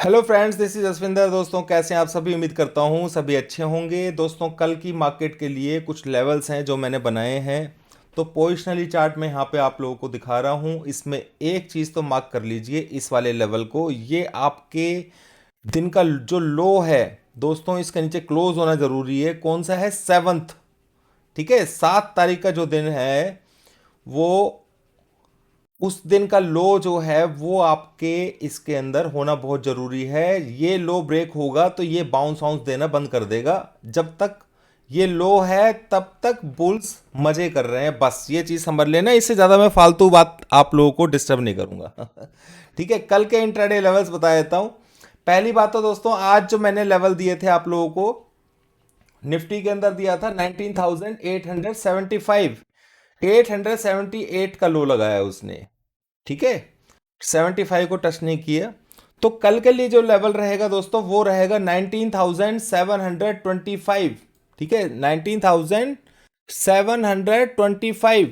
Hello friends, this is Jaswinder. दोस्तों, कैसे हैं आप सभी? उम्मीद करता हूँ सभी अच्छे होंगे। दोस्तों, कल की मार्केट के लिए कुछ लेवल्स हैं जो मैंने बनाए हैं। तो पोजिशनली चार्ट में यहाँ पे आप लोगों को दिखा रहा हूँ। इसमें एक चीज़ तो मार्क कर लीजिए, इस वाले लेवल को। ये आपके दिन का जो लो है दोस्तों, इसके नीचे क्लोज होना जरूरी है। कौन सा है? 7th। ठीक है, 7 तारीख का जो दिन है वो, उस दिन का लो जो है वो आपके इसके अंदर होना बहुत जरूरी है। ये लो ब्रेक होगा तो ये बाउंस वाउंस देना बंद कर देगा। जब तक ये लो है तब तक बुल्स मजे कर रहे हैं, बस ये चीज समझ लेना। इससे ज्यादा मैं फालतू बात आप लोगों को डिस्टर्ब नहीं करूंगा। ठीक है, कल के इंट्राडे लेवल्स बता देता हूं। पहली बात तो दोस्तों, आज जो मैंने लेवल दिए थे आप लोगों को, निफ्टी के अंदर दिया था 19,875। 878 का लो लगाया उसने। ठीक है, 75 को टच नहीं किया। तो कल के लिए जो लेवल रहेगा दोस्तों वो रहेगा 19,725। ठीक है, 19,725।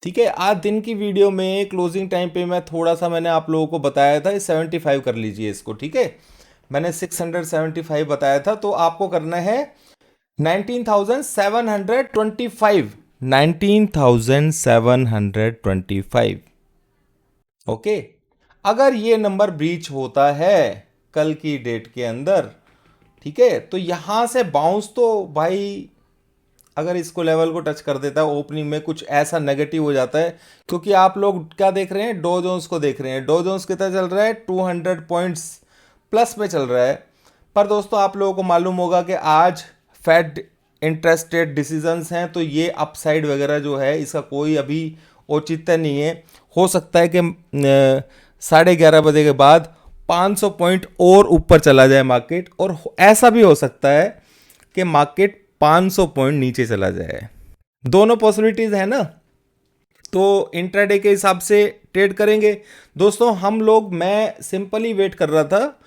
ठीक है, आज दिन की वीडियो में क्लोजिंग टाइम पे मैं थोड़ा सा मैंने आप लोगों को बताया था, 75 कर लीजिए इसको। ठीक है, मैंने 675 बताया था, तो आपको करना है 19,725। 19,725। ओके, अगर ये नंबर ब्रीच होता है कल की डेट के अंदर, ठीक है, तो यहां से बाउंस तो भाई, अगर इसको लेवल को टच कर देता है ओपनिंग में, कुछ ऐसा नेगेटिव हो जाता है। क्योंकि आप लोग क्या देख रहे हैं? डो जोन्स को देख रहे हैं। डो जोन्स कितना चल रहा है? 200 पॉइंट्स प्लस में चल रहा है। पर दोस्तों, आप लोगों को मालूम होगा कि आज फेड इंटरेस्ट रेट डिसीजंस हैं, तो ये अपसाइड वगैरह जो है इसका कोई अभी औचित्य नहीं है। हो सकता है कि 11:30 बजे के बाद 500 पॉइंट और ऊपर चला जाए मार्केट, और ऐसा भी हो सकता है कि मार्केट 500 पॉइंट नीचे चला जाए। दोनों पॉसिबिलिटीज है ना। तो इंट्राडे के हिसाब से ट्रेड करेंगे दोस्तों हम लोग। मैं सिंपली वेट कर रहा था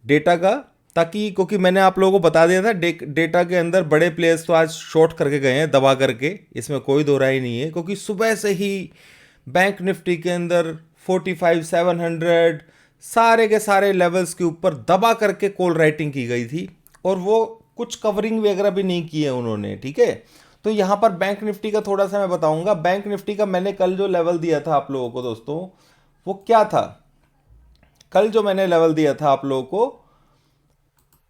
डेटा का, ताकि क्योंकि मैंने आप लोगों को बता दिया था डेटा के अंदर बड़े प्लेयर्स तो आज शॉर्ट करके गए हैं दबा करके, इसमें कोई दो राय नहीं है। क्योंकि सुबह से ही बैंक निफ्टी के अंदर 45,700 सारे के सारे लेवल्स के ऊपर दबा करके कॉल राइटिंग की गई थी, और वो कुछ कवरिंग वगैरह भी नहीं की है उन्होंने। ठीक है, तो यहां पर बैंक निफ्टी का थोड़ा सा मैं बताऊंगा। बैंक निफ्टी का मैंने कल जो लेवल दिया था आप लोगों को दोस्तों, वो क्या था? कल जो मैंने लेवल दिया था आप लोगों को,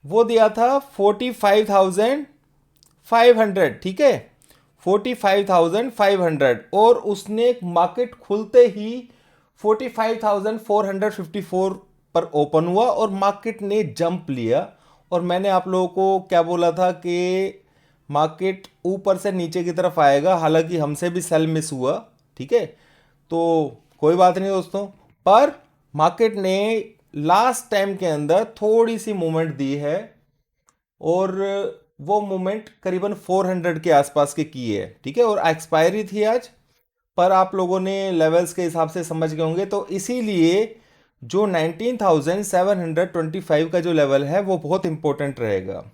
वो दिया था 45,500। ठीक है, 45,500, और उसने मार्केट खुलते ही 45,454 पर ओपन हुआ और मार्केट ने जंप लिया। और मैंने आप लोगों को क्या बोला था कि मार्केट ऊपर से नीचे की तरफ आएगा, हालांकि हमसे भी सेल मिस हुआ। ठीक है, तो कोई बात नहीं दोस्तों, पर मार्केट ने लास्ट टाइम के अंदर थोड़ी सी मूवमेंट दी है, और वो मूवमेंट करीबन 400 के आसपास की है। ठीक है, और एक्सपायरी थी आज, पर आप लोगों ने लेवल्स के हिसाब से समझ गए होंगे। तो इसीलिए जो 19,725 का जो लेवल है वो बहुत इंपॉर्टेंट रहेगा।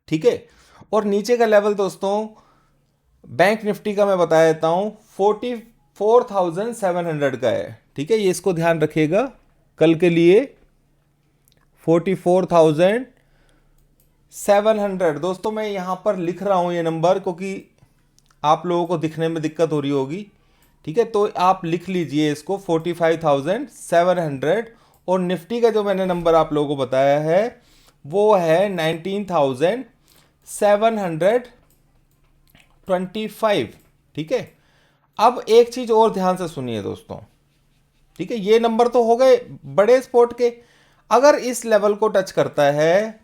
ठीक है, और नीचे का लेवल दोस्तों बैंक निफ्टी का मैं बता देता हूं, 44,700 का है। ठीक है, ये इसको ध्यान रखिएगा कल के लिए। 44,700 दोस्तों, मैं यहां पर लिख रहा हूं ये नंबर क्योंकि आप लोगों को दिखने में दिक्कत हो रही होगी। ठीक है, तो आप लिख लीजिए इसको 45,700। और निफ्टी का जो मैंने नंबर आप लोगों को बताया है वो है 19,725। ठीक है, अब एक चीज और ध्यान से सुनिए दोस्तों। ठीक है, ये नंबर तो हो गए बड़े स्पोर्ट के। अगर इस लेवल को टच करता है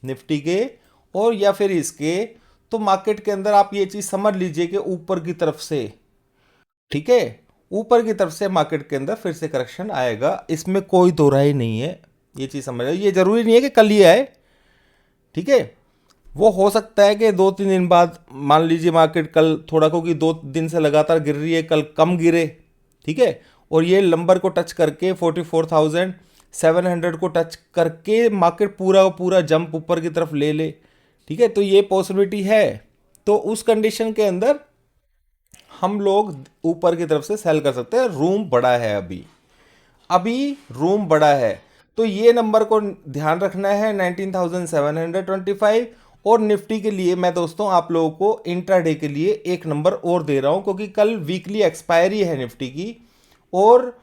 निफ्टी के और या फिर इसके, तो मार्केट के अंदर आप ये चीज समझ लीजिए कि ऊपर की तरफ से, ठीक है, ऊपर की तरफ से मार्केट के अंदर फिर से करेक्शन आएगा, इसमें कोई दो राय नहीं है। ये चीज समझ लो, ये जरूरी नहीं है कि कल ही आए। ठीक है, वो हो सकता है कि 2-3 दिन बाद, मान लीजिए मार्केट कल थोड़ा, क्योंकि 2 दिन से लगातार गिर रही है, कल कम गिरे। ठीक है, और ये नंबर को टच करके 44,700 को टच करके मार्केट पूरा पूरा जंप ऊपर की तरफ ले ले। ठीक है, तो ये पॉसिबिलिटी है। तो उस कंडीशन के अंदर हम लोग ऊपर की तरफ से सेल कर सकते हैं, रूम बड़ा है अभी। अभी रूम बड़ा है, तो ये नंबर को ध्यान रखना है 19,725। और निफ्टी के लिए मैं दोस्तों आप लोगों को इंट्राडे के लिए एक नंबर और दे रहा हूं, क्योंकि कल वीकली एक्सपायरी है निफ्टी की। और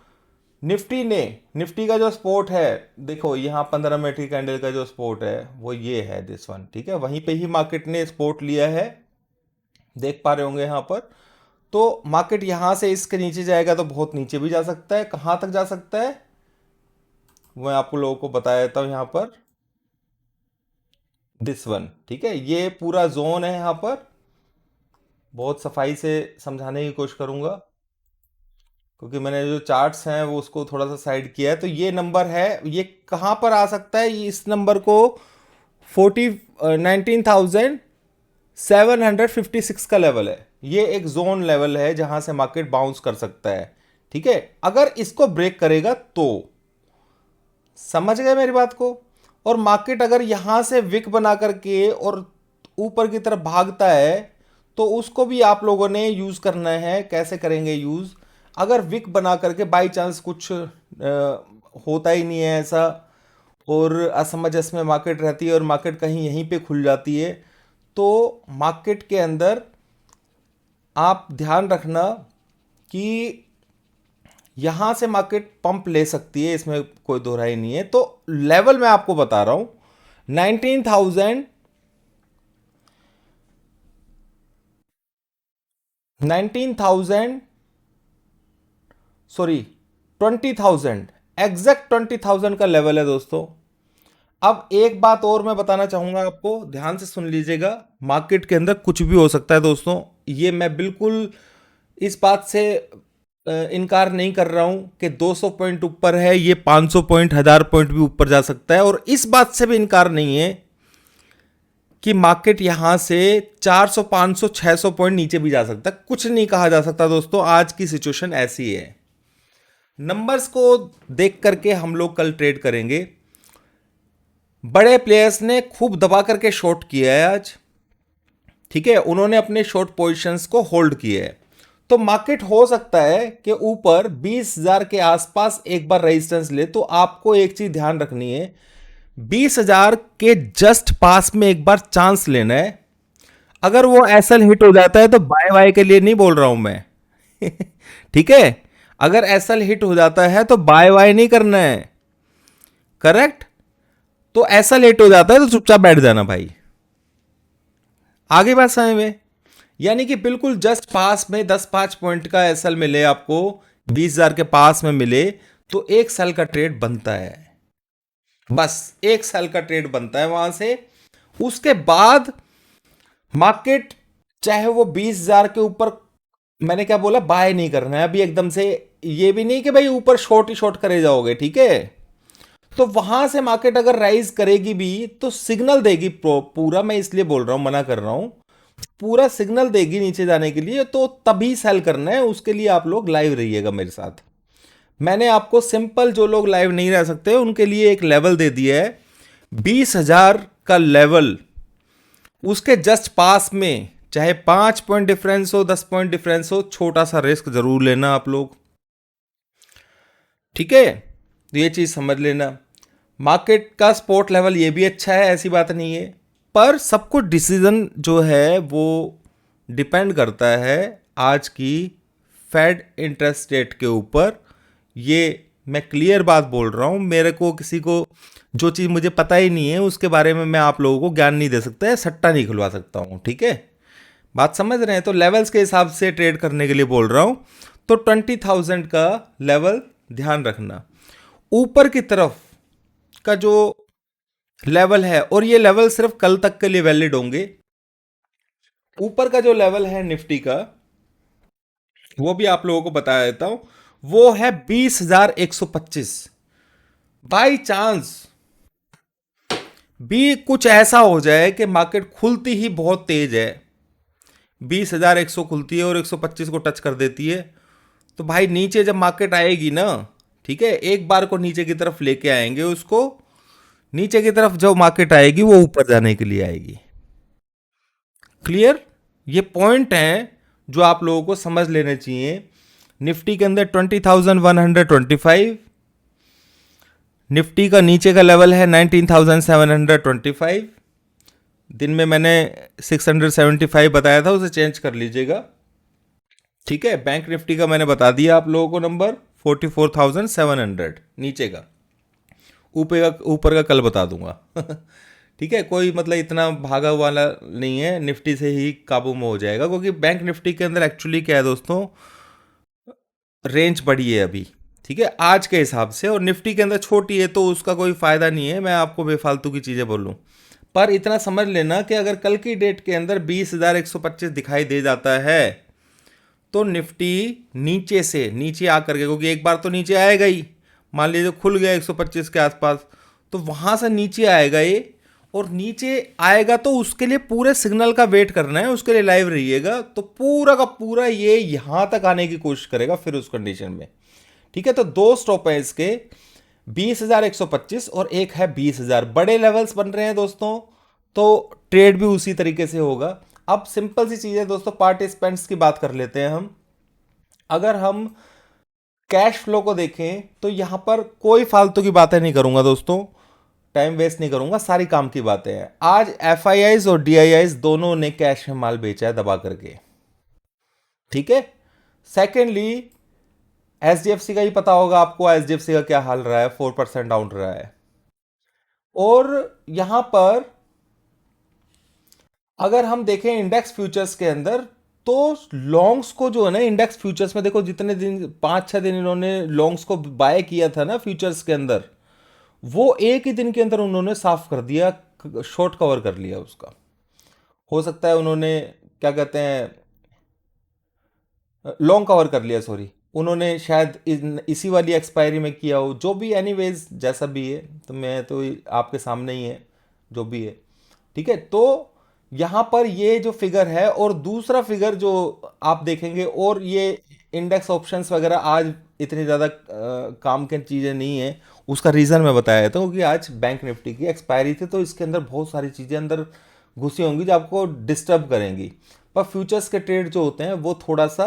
निफ्टी का जो सपोर्ट है, देखो यहाँ 15 मिनट की कैंडल का जो सपोर्ट है वो ये है, दिस वन, ठीक है, वहीं पे ही मार्केट ने सपोर्ट लिया है, देख पा रहे होंगे यहाँ पर। तो मार्केट यहाँ से इसके नीचे जाएगा तो बहुत नीचे भी जा सकता है, कहाँ तक जा सकता है मैं आपको लोगों को बता देता हूँ यहाँ पर, दिस वन, ठीक है, ये पूरा जोन है यहाँ पर। बहुत सफाई से समझाने की कोशिश करूंगा, क्योंकि मैंने जो चार्ट्स हैं वो उसको थोड़ा सा साइड किया है। तो ये नंबर है, ये कहाँ पर आ सकता है, ये इस नंबर को 19,756 का लेवल है, ये एक जोन लेवल है जहां से मार्केट बाउंस कर सकता है, ठीक है। अगर इसको ब्रेक करेगा तो, समझ गए मेरी बात को। और मार्केट अगर यहां से विक बना करके और ऊपर की तरफ भागता है तो उसको भी आप लोगों ने यूज करना है। कैसे करेंगे यूज, अगर विक बना करके बाई चांस कुछ होता ही नहीं है ऐसा, और असमंजस में मार्केट रहती है और मार्केट कहीं यहीं पे खुल जाती है, तो मार्केट के अंदर आप ध्यान रखना कि यहां से मार्केट पंप ले सकती है, इसमें कोई दोहराई नहीं है। तो लेवल मैं आपको बता रहा हूं 19,000 19,000 सॉरी 20,000, एग्जैक्ट 20,000 का लेवल है दोस्तों। अब एक बात और मैं बताना चाहूंगा आपको, ध्यान से सुन लीजिएगा, मार्केट के अंदर कुछ भी हो सकता है दोस्तों, ये मैं बिल्कुल इस बात से इनकार नहीं कर रहा हूं कि 200 पॉइंट ऊपर है, ये 500 पॉइंट 1000 पॉइंट भी ऊपर जा सकता है। और इस बात से भी इनकार नहीं है कि मार्केट यहां से 400 500 600 पॉइंट नीचे भी जा सकता है, कुछ नहीं कहा जा सकता दोस्तों, आज की सिचुएशन ऐसी है। नंबर्स को देख करके हम लोग कल ट्रेड करेंगे। बड़े प्लेयर्स ने खूब दबा करके शॉर्ट किया है आज, ठीक है, उन्होंने अपने शॉर्ट पोजीशंस को होल्ड किया है। तो मार्केट हो सकता है कि ऊपर 20,000 के आसपास एक बार रेजिस्टेंस ले। तो आपको एक चीज ध्यान रखनी है, 20,000 के जस्ट पास में एक बार चांस लेना है। अगर वो एसएल हिट हो जाता है तो बाय बाय के लिए नहीं बोल रहा हूं मैं ठीक है, अगर एसएल हिट हो जाता है तो बाय बाय नहीं करना है, करेक्ट। तो एसएल हिट हो जाता है तो चुपचाप बैठ जाना भाई, आगे बात समझ में। यानी कि बिल्कुल जस्ट पास में 10-5 पॉइंट का एसएल मिले आपको, 20,000 के पास में मिले, तो एक साल का ट्रेड बनता है, बस एक साल का ट्रेड बनता है वहां से। उसके बाद मार्केट चाहे वो 20,000 के ऊपर, मैंने क्या बोला, बाय नहीं करना है अभी एकदम से, ये भी नहीं कि भाई ऊपर शॉर्ट ही शॉर्ट करे जाओगे, ठीक है। तो वहां से मार्केट अगर राइज करेगी भी तो सिग्नल देगी पूरा, मैं इसलिए बोल रहा हूं, मना कर रहा हूं, पूरा सिग्नल देगी नीचे जाने के लिए, तो तभी सेल करना है। उसके लिए आप लोग लाइव रहिएगा मेरे साथ। मैंने आपको सिंपल, जो लोग लाइव नहीं रह सकते उनके लिए एक लेवल दे दिया है, 20,000 का लेवल, उसके जस्ट पास में चाहे 5 पॉइंट डिफरेंस हो, 10 पॉइंट डिफरेंस हो, छोटा सा रिस्क जरूर लेना आप लोग, ठीक है। तो ये चीज समझ लेना। मार्केट का सपोर्ट लेवल ये भी अच्छा है, ऐसी बात नहीं है, पर सब कुछ डिसीजन जो है वो डिपेंड करता है आज की फेड इंटरेस्ट रेट के ऊपर। ये मैं क्लियर बात बोल रहा हूँ, मेरे को किसी को जो चीज़ मुझे पता ही नहीं है उसके बारे में मैं आप लोगों को ज्ञान नहीं दे सकता है, सट्टा नहीं खुलवा सकता हूँ, ठीक है, बात समझ रहे हैं। तो लेवल्स के हिसाब से ट्रेड करने के लिए बोल रहा हूँ। तो 20,000 का लेवल ध्यान रखना, ऊपर की तरफ का जो लेवल है, और ये लेवल सिर्फ कल तक के लिए वैलिड होंगे। ऊपर का जो लेवल है निफ्टी का, वो भी आप लोगों को बता देता हूं, वो है 20,125। बाई चांस भी कुछ ऐसा हो जाए कि मार्केट खुलती ही बहुत तेज है, 20,100 खुलती है और 125 को टच कर देती है, तो भाई नीचे जब मार्केट आएगी ना, ठीक है, एक बार को नीचे की तरफ लेके आएंगे उसको, नीचे की तरफ जो मार्केट आएगी वो ऊपर जाने के लिए आएगी। क्लियर, ये पॉइंट हैं जो आप लोगों को समझ लेने चाहिए। निफ्टी के अंदर 20,125, निफ्टी का नीचे का लेवल है 19,725। दिन में मैंने 675 बताया था, उसे चेंज कर लीजिएगा। ठीक है, बैंक निफ्टी का मैंने बता दिया आप लोगों को नंबर 44,700 नीचे का। ऊपर का कल बता दूंगा। ठीक है, कोई मतलब इतना भागा वाला नहीं है, निफ्टी से ही काबू में हो जाएगा, क्योंकि बैंक निफ्टी के अंदर एक्चुअली क्या है दोस्तों, रेंज बड़ी है अभी। ठीक है, आज के हिसाब से, और निफ्टी के अंदर छोटी है, तो उसका कोई फायदा नहीं है मैं आपको बेफालतू की चीज़ें बोलूँ। पर इतना समझ लेना कि अगर कल की डेट के अंदर 20,125 दिखाई दे जाता है, तो निफ्टी नीचे से नीचे आकर के, क्योंकि एक बार तो नीचे आएगा ही, मान लीजिए खुल गया 125 के आसपास, तो वहां से नीचे आएगा ये, और नीचे आएगा तो उसके लिए पूरे सिग्नल का वेट करना है, उसके लिए लाइव रहिएगा। तो पूरा का पूरा ये यहां तक आने की कोशिश करेगा फिर उस कंडीशन में। ठीक है, तो दो स्टॉप है इसके, 20,125 और एक है 20,000। बड़े लेवल्स बन रहे हैं दोस्तों, तो ट्रेड भी उसी तरीके से होगा। अब सिंपल सी चीज़ है दोस्तों, पार्टिसिपेंट्स की बात कर लेते हैं हम। अगर हम कैश फ्लो को देखें तो यहां पर कोई फालतू की बातें नहीं करूंगा दोस्तों, टाइम वेस्ट नहीं करूंगा, सारी काम की बातें हैं। आज एफआईआईज और डीआईआईज दोनों ने कैश में माल बेचा है दबा करके। ठीक है, सेकेंडली एचडीएफसी का ही पता होगा आपको, एचडीएफसी का क्या हाल रहा है, 4% डाउन रहा है। और यहां पर अगर हम देखें इंडेक्स फ्यूचर्स के अंदर, तो लॉन्ग्स को जो है ना, इंडेक्स फ्यूचर्स में देखो, जितने दिन 5-6 दिन इन्होंने लॉन्ग्स को बाय किया था ना फ्यूचर्स के अंदर, वो एक ही दिन के अंदर उन्होंने साफ कर दिया, शॉर्ट कवर कर लिया उसका। हो सकता है उन्होंने क्या कहते हैं, लॉन्ग कवर कर लिया, सॉरी, उन्होंने शायद इसी वाली एक्सपायरी में किया हो, जो भी एनीवेज जैसा भी है, तो मैं तो आपके सामने ही है जो भी है। ठीक है, तो यहाँ पर ये जो फिगर है, और दूसरा फिगर जो आप देखेंगे, और ये इंडेक्स ऑप्शंस वगैरह आज इतनी ज़्यादा काम की चीज़ें नहीं है, उसका रीज़न मैं बताया था, क्योंकि आज बैंक निफ्टी की एक्सपायरी थी, तो इसके अंदर बहुत सारी चीज़ें अंदर घुसी होंगी जो आपको डिस्टर्ब करेंगी। पर फ्यूचर्स के ट्रेड जो होते हैं वो थोड़ा सा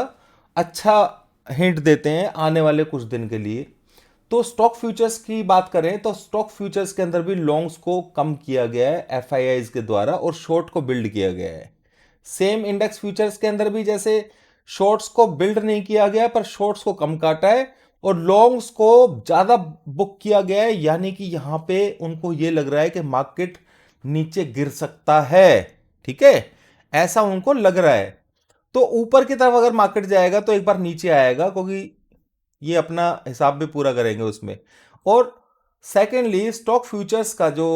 अच्छा हिंट देते हैं आने वाले कुछ दिन के लिए। तो स्टॉक फ्यूचर्स की बात करें तो स्टॉक फ्यूचर्स के अंदर भी लॉन्ग्स को कम किया गया है एफआईआईज के द्वारा, और शॉर्ट को बिल्ड किया गया है। सेम इंडेक्स फ्यूचर्स के अंदर भी जैसे शॉर्ट्स को बिल्ड नहीं किया गया, पर शॉर्ट्स को कम काटा है, और लॉन्ग्स को ज्यादा बुक किया गया है, यानी कि यहां पे उनको ये लग रहा है कि मार्केट नीचे गिर सकता है। ठीक है, ऐसा उनको लग रहा है। तो ऊपर की तरफ अगर मार्केट जाएगा तो एक बार नीचे आएगा, क्योंकि ये अपना हिसाब भी पूरा करेंगे उसमें। और सेकेंडली स्टॉक फ्यूचर्स का जो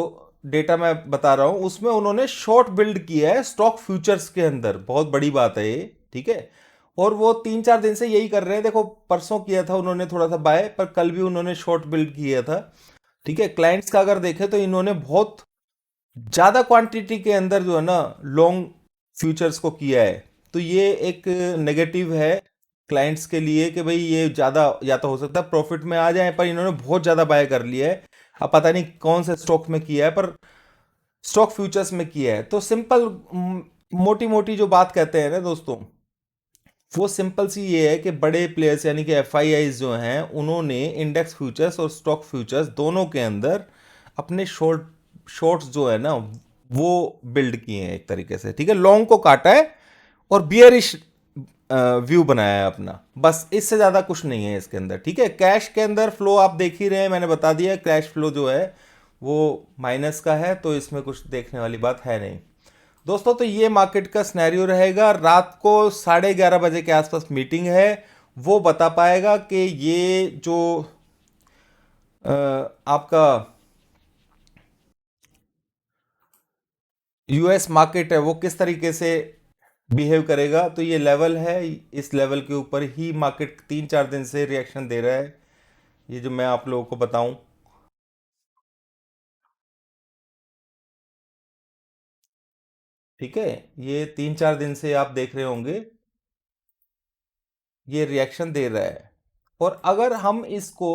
डेटा मैं बता रहा हूं, उसमें उन्होंने शॉर्ट बिल्ड किया है स्टॉक फ्यूचर्स के अंदर, बहुत बड़ी बात है ये। ठीक है, और वो 3-4 दिन से यही कर रहे हैं। देखो, परसों किया था उन्होंने थोड़ा सा बाय, पर कल भी उन्होंने शॉर्ट बिल्ड किया था। ठीक है, क्लाइंट्स का अगर देखें तो इन्होंने बहुत ज़्यादा क्वांटिटी के अंदर जो है ना लॉन्ग फ्यूचर्स को किया है। तो ये एक नेगेटिव है क्लाइंट्स के लिए कि भाई ये ज़्यादा, या तो हो सकता है प्रॉफिट में आ जाए, पर इन्होंने बहुत ज़्यादा बाय कर लिया है। अब पता नहीं कौन से स्टॉक में किया है, पर स्टॉक फ्यूचर्स में किया है। तो सिंपल मोटी मोटी जो बात कहते हैं ना दोस्तों, वो सिंपल सी ये है कि बड़े प्लेयर्स यानी कि एफआईआईज जो हैं, उन्होंने इंडेक्स फ्यूचर्स और स्टॉक फ्यूचर्स दोनों के अंदर अपने शॉर्ट्स जो है ना वो बिल्ड किए हैं एक तरीके से। ठीक है, लॉन्ग को काटा है और बियरिश व्यू बनाया है अपना, बस इससे ज़्यादा कुछ नहीं है इसके अंदर। ठीक है, कैश के अंदर फ्लो आप देख ही रहे हैं, मैंने बता दिया कैश फ्लो जो है वो माइनस का है, तो इसमें कुछ देखने वाली बात है नहीं दोस्तों। तो ये मार्केट का सिनेरियो रहेगा। रात को 11:30 बजे के आसपास मीटिंग है, वो बता पाएगा कि ये जो आपका यूएस मार्केट है वो किस तरीके से बिहेव करेगा। तो ये लेवल है, इस लेवल के ऊपर ही मार्केट 3-4 दिन से रिएक्शन दे रहा है, ये जो मैं आप लोगों को बताऊं। ठीक है, ये 3-4 दिन से आप देख रहे होंगे ये रिएक्शन दे रहा है। और अगर हम इसको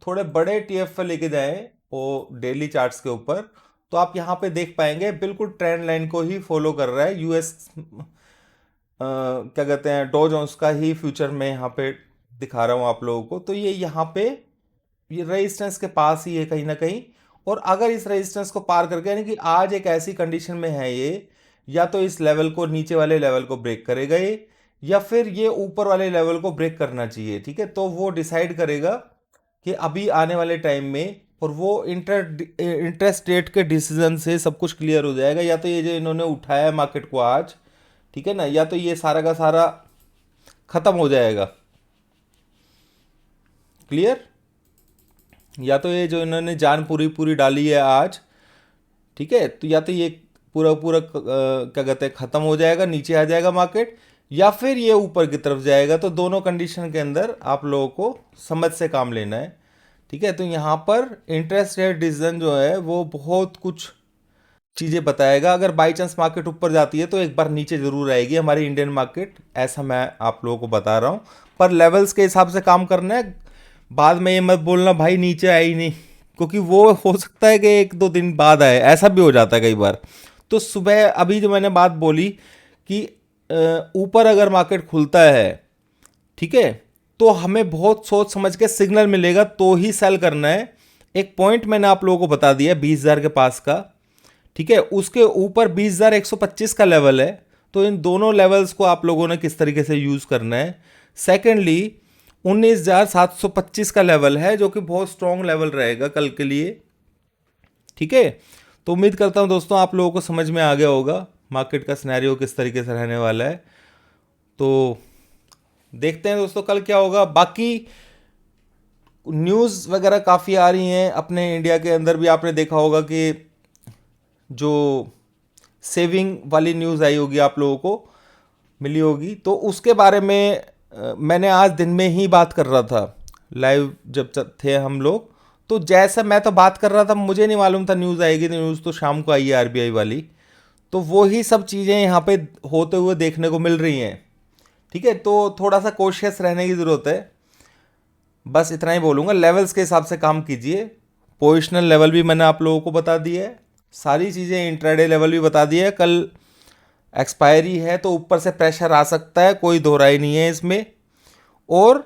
थोड़े बड़े टीएफ पे लेके जाएं वो डेली चार्ट्स के ऊपर, तो आप यहाँ पे देख पाएंगे बिल्कुल ट्रेंड लाइन को ही फॉलो कर रहा है यूएस, क्या कहते हैं, डो जोन्स का ही फ्यूचर में यहाँ पे दिखा रहा हूँ आप लोगों को। तो ये यहाँ पे ये रेजिस्टेंस के पास ही है कहीं ना कहीं, और अगर इस रेजिस्टेंस को पार करके, यानी कि आज एक ऐसी कंडीशन में है ये, या तो इस लेवल को, नीचे वाले लेवल को ब्रेक करेगा ये, या फिर ये ऊपर वाले लेवल को ब्रेक करना चाहिए। ठीक है, तो वो डिसाइड करेगा कि अभी आने वाले टाइम में, और वो इंटरेस्ट रेट के डिसीजन से सब कुछ क्लियर हो जाएगा। या तो ये जो इन्होंने उठाया है मार्केट को आज, ठीक है ना, या तो ये सारा का सारा खत्म हो जाएगा। क्लियर? या तो ये जो इन्होंने जान पूरी पूरी डाली है आज, ठीक है, तो या तो ये पूरा पूरा क्या कहते हैं, खत्म हो जाएगा, नीचे आ जाएगा मार्केट, या फिर ये ऊपर की तरफ जाएगा। तो दोनों कंडीशन के अंदर आप लोगों को समझ से काम लेना है। ठीक है, तो यहाँ पर इंटरेस्ट रेट डिसीजन जो है वो बहुत कुछ चीज़ें बताएगा। अगर बाई चांस मार्केट ऊपर जाती है तो एक बार नीचे ज़रूर आएगी हमारी इंडियन मार्केट, ऐसा मैं आप लोगों को बता रहा हूँ। पर लेवल्स के हिसाब से काम करना है, बाद में ये मत बोलना भाई नीचे आई नहीं, क्योंकि वो हो सकता है कि एक दो दिन बाद आए, ऐसा भी हो जाता है कई बार। तो सुबह अभी जो मैंने बात बोली कि ऊपर अगर मार्केट खुलता है, ठीक है, तो हमें बहुत सोच समझ के सिग्नल मिलेगा तो ही सेल करना है। एक पॉइंट मैंने आप लोगों को बता दिया 20,000 के पास का, ठीक है, उसके ऊपर 20,125 का लेवल है। तो इन दोनों लेवल्स को आप लोगों ने किस तरीके से यूज़ करना है। सेकेंडली 19,725 का लेवल है, जो कि बहुत स्ट्रॉन्ग लेवल रहेगा कल के लिए। ठीक है, तो उम्मीद करता हूं दोस्तों आप लोगों को समझ में आ गया होगा मार्केट का सिनेरियो किस तरीके से रहने वाला है। तो देखते हैं दोस्तों कल क्या होगा। बाकी न्यूज़ वगैरह काफ़ी आ रही हैं अपने इंडिया के अंदर भी, आपने देखा होगा कि जो सेविंग वाली न्यूज़ आई होगी आप लोगों को मिली होगी, तो उसके बारे में मैंने आज दिन में ही बात कर रहा था, लाइव जब थे हम लोग। तो जैसा मैं तो बात कर रहा था, मुझे नहीं मालूम था न्यूज़ आएगी, तो न्यूज़ तो शाम को आई है आरबीआई वाली। तो वो ही सब चीज़ें यहाँ पे होते हुए देखने को मिल रही हैं। ठीक है, तो थोड़ा सा कॉशियस रहने की ज़रूरत है, बस इतना ही बोलूँगा। लेवल्स के हिसाब से काम कीजिए, पोजिशनल लेवल भी मैंने आप लोगों को बता दिया है, सारी चीज़ें इंट्राडे लेवल भी बता दिया है। कल एक्सपायरी है तो ऊपर से प्रेशर आ सकता है, कोई दो राय नहीं है इसमें। और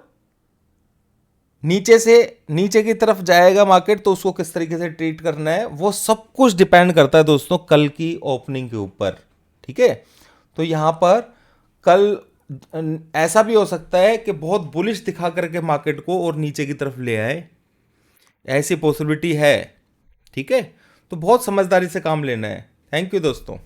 नीचे से नीचे की तरफ जाएगा मार्केट तो उसको किस तरीके से ट्रीट करना है, वो सब कुछ डिपेंड करता है दोस्तों कल की ओपनिंग के ऊपर। ठीक है, तो यहाँ पर कल ऐसा भी हो सकता है कि बहुत बुलिश दिखा करके मार्केट को और नीचे की तरफ ले आए, ऐसी पॉसिबिलिटी है। ठीक है, तो बहुत समझदारी से काम लेना है। थैंक यू दोस्तों।